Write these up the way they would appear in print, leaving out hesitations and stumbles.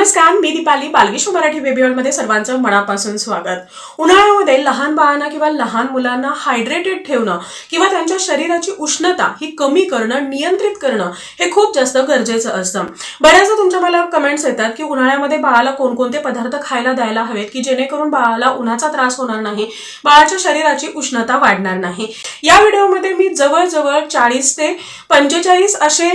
नमस्कार, मी Deepali. बालविश्व Marathi baby world मध्ये सर्वांचं मनापासून स्वागत. उन्हाळ्यामध्ये लहान बाळांना किंवा लहान मुलांना हायड्रेटेड ठेवणं किंवा त्यांच्या शरीराची उष्णता ही कमी करणं, नियंत्रित करणं हे खूप जास्त गरजेचं असतं. बऱ्याचदा तुमच्या मला कमेंट्स येतात की उन्हाळ्यामध्ये बाळाला कोणकोणते पदार्थ खायला द्यायला हवेत की जेणेकरून बाळाला उन्हाचा त्रास होणार नाही, बाळाच्या शरीराची उष्णता वाढणार नाही. या व्हिडिओमध्ये मी जवळजवळ 40 ते 45 असे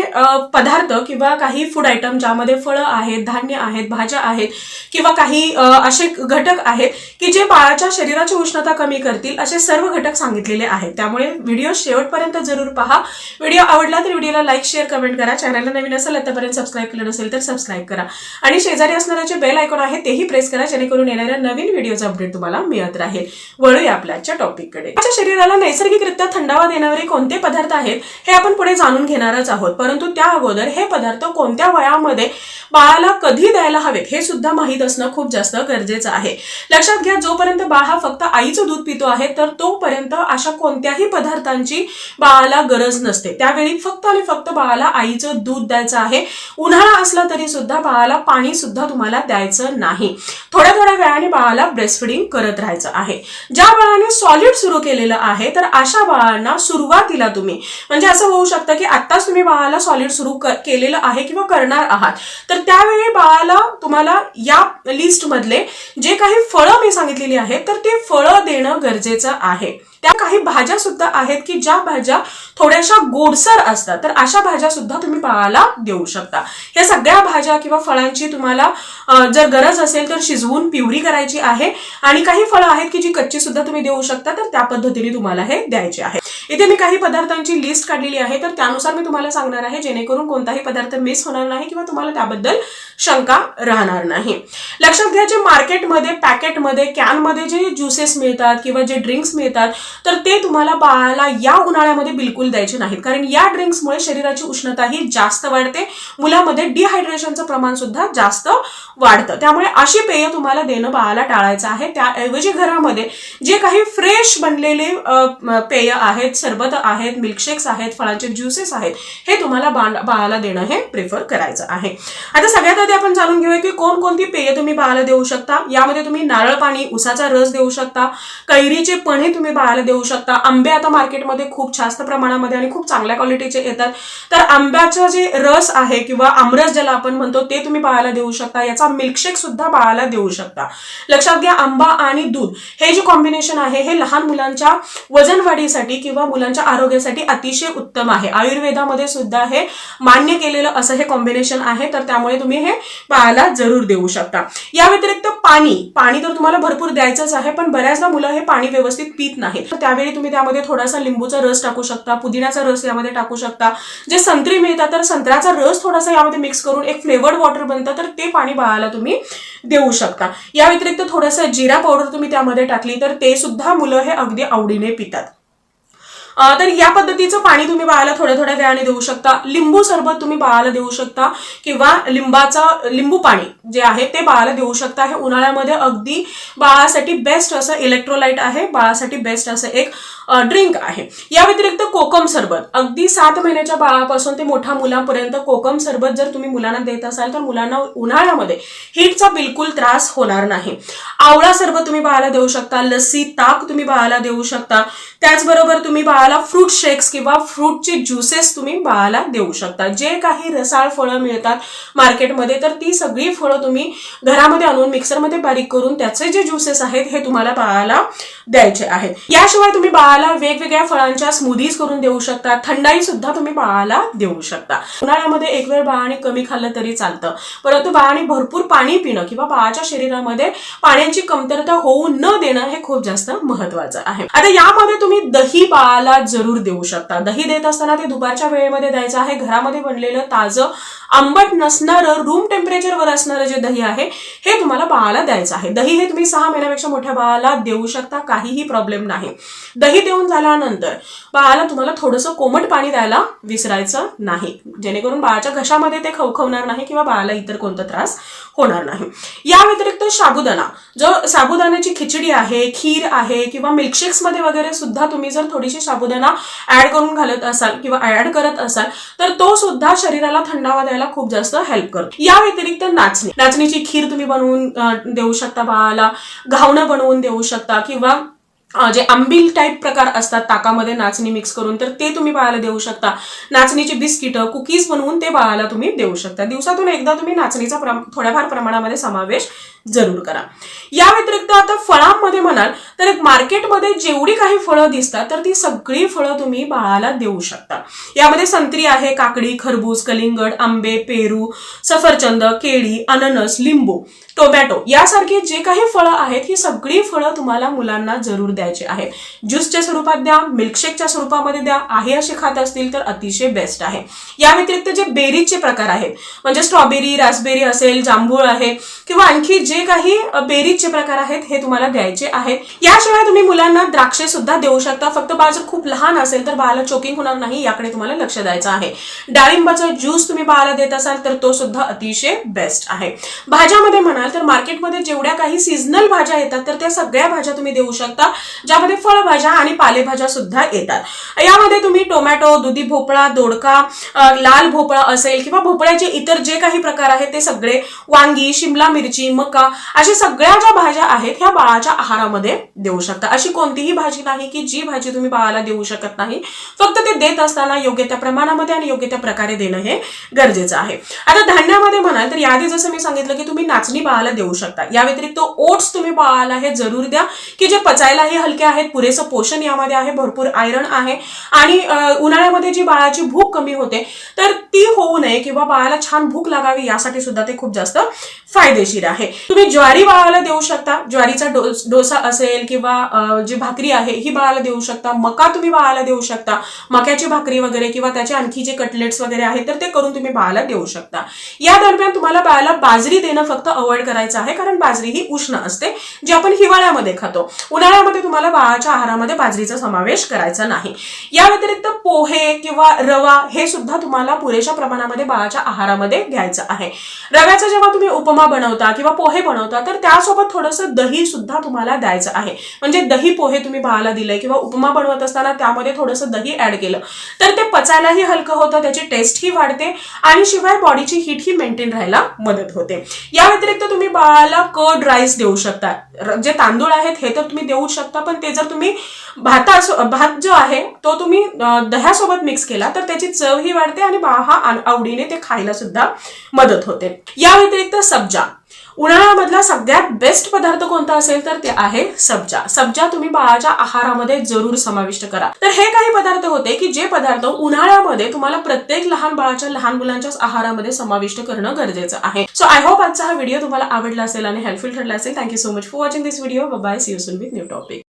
पदार्थ किंवा काही फूड आयटम ज्यामध्ये फळं आहेत, धान्य आहेत, भाज्या आहेत किंवा काही असे घटक आहेत की जे बाळाच्या शरीराची उष्णता कमी करतील असे सर्व घटक सांगितलेले आहेत. त्यामुळे व्हिडिओ शेवटपर्यंत जरूर पहा. व्हिडिओ आवडला तर व्हिडिओला लाईक, शेअर, कमेंट करा. चॅनलला नवीन असेल आतापर्यंत सबस्क्राईब केलं नसेल तर सबस्क्राईब करा आणि शेजारी असणारे जे बेल आयकॉन आहे तेही प्रेस करा जेणेकरून येणाऱ्या नवीन व्हिडिओचा अपडेट तुम्हाला मिळत राहील. वळूया आपल्या आजच्या टॉपिककडे. आपल्या शरीराला नैसर्गिकरित्या थंडावा देणारे कोणते पदार्थ आहेत हे आपण पुढे जाणून घेणारच आहोत. परंतु त्या अगोदर हे पदार्थ कोणत्या वयामध्ये बाळाला कधी द्यायला हवेत हे सुद्धा माहीत असणं खूप जास्त गरजेचं आहे. लक्षात घ्या, जोपर्यंत बाळ हा फक्त आईचं दूध पितो आहे तर तोपर्यंत अशा कोणत्याही पदार्थांची बाळाला गरज नसते. त्यावेळी फक्त आणि फक्त बाळाला आईचं दूध द्यायचं आहे. उन्हाळा असला तरी सुद्धा बाळाला पाणी सुद्धा तुम्हाला द्यायचं नाही. थोड्या थोड्या वेळाने बाळाला ब्रेस्ट फीडिंग करत राहायचं आहे. ज्या बाळाने सॉलिड सुरू केलेलं आहे तर अशा बाळांना सुरुवातीला तुम्ही म्हणजे असं होऊ शकतं की आत्ताच तुम्ही बाळाला सॉलिड सुरू केलेलं आहे किंवा करणार आहात तर त्यावेळी बाळाला तुम्हाला या लिस्ट मधले जे काही फळं मी सांगितलेली आहेत तर ते फळं देणं गरजेचं आहे. त्या काही भाज्या सुद्धा आहेत की ज्या भाज्या थोड्याशा गोडसर असतात तर अशा भाज्या सुद्धा तुम्ही बाळाला देऊ शकता. या सगळ्या भाज्या किंवा फळांची तुम्हाला जर गरज असेल तर शिजवून प्युरी करायची आहे आणि काही फळं आहेत की जी कच्ची सुद्धा तुम्ही देऊ शकता तर त्या पद्धतीने तुम्हाला हे द्यायचे आहे. इथे मी काही पदार्थांची लिस्ट काढलेली आहे तर त्यानुसार मी तुम्हाला सांगणार आहे जेणेकरून कोणताही पदार्थ मिस होणार नाही किंवा तुम्हाला त्याबद्दल शंका राहणार नाही. लक्षात घ्या, जे मार्केटमध्ये पॅकेटमध्ये कॅनमध्ये जे ज्युसेस मिळतात किंवा जे ड्रिंक्स मिळतात तर ते तुम्हाला बाळाला या उन्हाळ्यामध्ये बिलकुल द्यायचे नाहीत. कारण या ड्रिंक्समुळे शरीराची उष्णता ही जास्त वाढते, मुलामध्ये डिहायड्रेशनचं प्रमाण सुद्धा जास्त वाढतं. त्यामुळे अशी पेय तुम्हाला देणं बाळाला टाळायचं आहे. त्याऐवजी घरामध्ये जे काही फ्रेश बनलेले पेय आहेत, सरबत आहेत, मिल्कशेक्स आहेत, फळांचे ज्युसेस आहेत हे तुम्हाला बाळाला देणं हे प्रिफर करायचं आहे. आता सगळ्यात आधी आपण जाणून घेऊया की कोणकोणती पेय तुम्ही बाळाला देऊ शकता. यामध्ये तुम्ही नारळ पाणी, उसाचा रस देऊ शकता, कैरीचे पन्हे तुम्ही बाळाला देऊ शकता. आंबे आता मार्केटमध्ये खूप जास्त प्रमाणामध्ये आणि खूप चांगल्या क्वालिटीचे येतात तर आंब्याचा जे रस आहे किंवा आमरस ज्याला आपण म्हणतो ते तुम्ही बाळाला देऊ शकता. याचा मिल्कशेक सुद्धा बाळाला देऊ शकता. लक्षात घ्या, आंबा आणि दूध हे जे कॉम्बिनेशन आहे हे लहान मुलांच्या वजन वाढीसाठी किंवा मुलांच्या आरोग्यासाठी अतिशय उत्तम आहे. आयुर्वेदामध्ये सुद्धा हे मान्य केलेलं असं हे कॉम्बिनेशन आहे तर त्यामुळे तुम्ही हे बाळाला जरूर देऊ शकता. या व्यतिरिक्त पाणी तर तुम्हाला भरपूर द्यायचंच आहे पण बऱ्याचदा मुलं हे पाणी व्यवस्थित पित नाहीत तर त्यावेळी तुम्ही त्यामध्ये थोडासा लिंबूचा रस टाकू शकता, पुदिन्याचा रस यामध्ये टाकू शकता. जे संत्री मिळतात तर संत्र्याचा रस थोडासा यामध्ये मिक्स करून एक फ्लेवर्ड वॉटर बनतं तर ते पाणी बाळाला तुम्ही देऊ शकता. या व्यतिरिक्त थोडंसं जिरा पावडर तुम्ही त्यामध्ये टाकली तर ते सुद्धा मुलं हे अगदी आवडीने पितात. तर या पद्धतीचं पाणी तुम्ही बाळाला थोड्या थोड्या वेळाने देऊ शकता. लिंबू सरबत तुम्ही बाळाला देऊ शकता किंवा लिंबू पाणी जे आहे ते बाळाला देऊ शकता. हे उन्हाळ्यामध्ये अगदी बाळासाठी बेस्ट असं इलेक्ट्रोलाइट आहे, बाळासाठी बेस्ट असं एक ड्रिंक आहे. या व्यतिरिक्त कोकम सरबत, अगदी 7 महिन्याच्या बाळापासून ते मोठ्या मुलांपर्यंत कोकम सरबत जर तुम्ही मुलांना देत असाल तर मुलांना उन्हाळ्यामध्ये हीटचा बिलकुल त्रास होणार नाही. आवळा सरबत तुम्ही बाळाला देऊ शकता, लस्सी, ताक तुम्ही बाळाला देऊ शकता. त्याचबरोबर तुम्ही बाळाला फ्रूट शेक्स किंवा फ्रूटचे ज्युसेस तुम्ही बाळाला देऊ शकता. जे काही रसाळ फळं मिळतात मार्केटमध्ये तर ती सगळी फळं तुम्ही घरामध्ये आणून मिक्सरमध्ये बारीक करून त्याचे जे ज्युसेस आहेत हे तुम्हाला बाळाला द्यायचे आहेत. याशिवाय तुम्ही बाळाला वेगवेगळ्या फळांच्या स्मूदीज करून देऊ शकता. थंडाई सुद्धा तुम्ही बाळाला देऊ शकता. उन्हाळ्यामध्ये एक वेळ बाळाने कमी खाल्लं तरी चालतं परंतु बाळाने भरपूर पाणी पिणं किंवा बाळाच्या शरीरामध्ये पाण्याची कमतरता होऊ न देणं हे खूप जास्त महत्वाचं आहे. आता यामध्ये तुम्ही दही बाळाला जरूर देऊ शकता. दही देत असताना ते दुपारच्या वेळेमध्ये द्यायचं आहे. घरामध्ये बनलेलं ताजं, आंबट नसणारं, रूम टेम्परेचरवर असणारं जे दही आहे हे तुम्हाला बाळाला द्यायचं आहे. दही हे तुम्ही 6 महिन्यापेक्षा मोठ्या बाळाला देऊ शकता, काहीही प्रॉब्लेम नाही. दही देऊन झाल्यानंतर बाळाला तुम्हाला थोडंसं कोमट पाणी द्यायला विसरायचं नाही जेणेकरून बाळाच्या घशामध्ये ते खवखवणार नाही किंवा बाळाला इतर कोणता त्रास होणार नाही. या व्यतिरिक्त साबुदाणा, जो साबुदाण्याची खिचडी आहे, खीर आहे किंवा मिल्कशेक्स मध्ये वगैरे सुद्धा सुद्धा तुम्ही जर थोडीशी साबुदाणा ऍड करून घालत असाल किंवा ऍड करत असाल तर तो सुद्धा शरीराला थंडावा द्यायला खूप जास्त हेल्प करतो. या व्यतिरिक्त नाचणीची खीर तुम्ही बनवून देऊ शकता बाळाला, घावणं बनवून देऊ शकता किंवा जे आंबील टाईप प्रकार असतात ताकामध्ये नाचणी मिक्स करून तर ते तुम्ही बाळाला देऊ शकता. नाचणीची बिस्किट, कुकीज बनवून ते बाळाला तुम्ही देऊ शकता. दिवसातून एकदा तुम्ही नाचणीचा थोड्याफार प्रमाणामध्ये समावेश जरूर करा. या व्यतिरिक्त आता फळांमध्ये म्हणाल तर मार्केटमध्ये जेवढी काही फळं दिसतात तर ती सगळी फळं तुम्ही बाळाला देऊ शकता. यामध्ये संत्री आहे, काकडी, खरबूज, कलिंगड, आंबे, पेरू, सफरचंद, केळी, अननस, लिंबू, टोमॅटो यासारखी जे काही फळं आहेत ही सगळी फळं तुम्हाला मुलांना जरूर द्यायची आहेत. ज्यूसच्या स्वरूपात द्या, मिल्कशेकच्या स्वरूपामध्ये द्या. आहे असे खात असतील तर अतिशय बेस्ट आहे. या व्यतिरिक्त जे बेरीजचे प्रकार आहेत म्हणजे स्ट्रॉबेरी, रास्पबेरी असेल, जांभूळ आहे किंवा आणखी जे काही बेरीजचे प्रकार आहेत हे तुम्हाला द्यायचे आहेत. याशिवाय तुम्ही मुलांना द्राक्षे सुद्धा देऊ शकता. फक्त बाळ जर खूप लहान असेल तर बाळाला चोकिंग होणार नाही याकडे तुम्हाला लक्ष द्यायचं आहे. डाळिंबाचा ज्यूस तुम्ही बाळाला देत असाल तर तो सुद्धा अतिशय बेस्ट आहे. भाज्यामध्ये म्हणाल तर मार्केटमध्ये जेवढ्या काही सीझनल भाज्या येतात तर त्या सगळ्या भाज्या तुम्ही देऊ शकता ज्यामध्ये फळभाज्या आणि पालेभाज्या सुद्धा येतात. यामध्ये तुम्ही टोमॅटो, दुधी भोपळा, दोडका, लाल भोपळा असेल किंवा भोपळ्याचे इतर जे काही प्रकार आहेत ते सगळे, वांगी, शिमला मिरची, मका अशा सगळ्या ज्या भाज्या आहेत ह्या बाळाच्या आहारामध्ये देऊ शकता. अशी कोणतीही भाजी नाही की जी भाजी तुम्ही बाळाला देऊ शकत नाही. फक्त ते देत असताना योग्य त्या प्रमाणामध्ये आणि योग्य त्या प्रकारे देणं हे गरजेचं आहे. आता धान्यामध्ये म्हणाल तर याआधी जसं मी सांगितलं की तुम्ही नाचणी बाळाला देऊ शकता. या व्यतिरिक्त ओट्स तुम्ही बाळाला हे जरूर द्या की जे पचायलाही हलके आहेत, पुरेसं पोषण यामध्ये आहे, भरपूर आयरन आहे आणि उन्हाळ्यामध्ये जी बाळाची भूक कमी होते तर ती होऊ नये किंवा बाळाला छान भूक लागावी यासाठी सुद्धा ते खूप जास्त फायदेशीर आहे. तुम्ही ज्वारी बाळाला देऊ शकता. ज्वारीचा डोसा असेल किंवा जी भाकरी आहे ही बाळाला देऊ शकता. मका तुम्ही बाळाला देऊ शकता. मक्याची भाकरी वगैरे किंवा त्याचे आणखी जे कटलेट्स वगैरे आहेत तर ते करून तुम्ही बाळाला देऊ शकता. या दरम्यान तुम्हाला बाळाला बाजरी देणं फक्त अवॉइड करायचं आहे कारण बाजरी ही उष्ण असते जी आपण हिवाळ्यामध्ये खातो. उन्हाळ्यामध्ये तुम्हाला बाळाच्या आहारामध्ये बाजरीचा समावेश करायचा नाही. या व्यतिरिक्त पोहे किंवा रवा हे सुद्धा तुम्हाला पुरेशा प्रमाणामध्ये बाळाच्या आहारामध्ये घ्यायचं आहे. रव्याचा जेव्हा तुम्ही उपमा बनवता किंवा पोहे बनवता तर त्यासोबत थोडंसं दही सुद्धा तुम्हाला द्यायचं आहे. म्हणजे दही पोहे तुम्ही बाळाला दिले किंवा उपमा बनवत असताना त्यामध्ये थोडंसं दही ऍड केलं तर ते पचायलाही हलकं होतं, त्याची टेस्टही वाढते आणि शिवाय बॉडीची हीट ही मेंटेन राहायला मदत होते. या व्यतिरिक्त तुम्ही बाळाला कर्ड राईस देऊ शकता. जे तांदूळ आहेत हे तर तुम्ही देऊ शकता पण ते जर तुम्ही भात जो आहे तो तुम्ही दह्यासोबत मिक्स केला तर त्याची चवही वाढते आणि बाळ हा आवडीने ते खायला सुद्धा मदत होते. या व्यतिरिक्त सब्जा, उन्हाळ्यामधला सगळ्यात बेस्ट पदार्थ कोणता असेल तर ते आहे सब्जा. सब्जा तुम्ही बाळाच्या आहारामध्ये जरूर समाविष्ट करा. तर हे काही पदार्थ होते की जे पदार्थ उन्हाळ्यामध्ये तुम्हाला प्रत्येक लहान मुलांच्या आहारामध्ये समाविष्ट करणं गरजेचं आहे. सो आय होप आजचा हा व्हिडिओ तुम्हाला आवडला असेल आणि हेल्पफुल ठरला असेल. Thank you so much for watching this video. Bye, see you soon with new topic.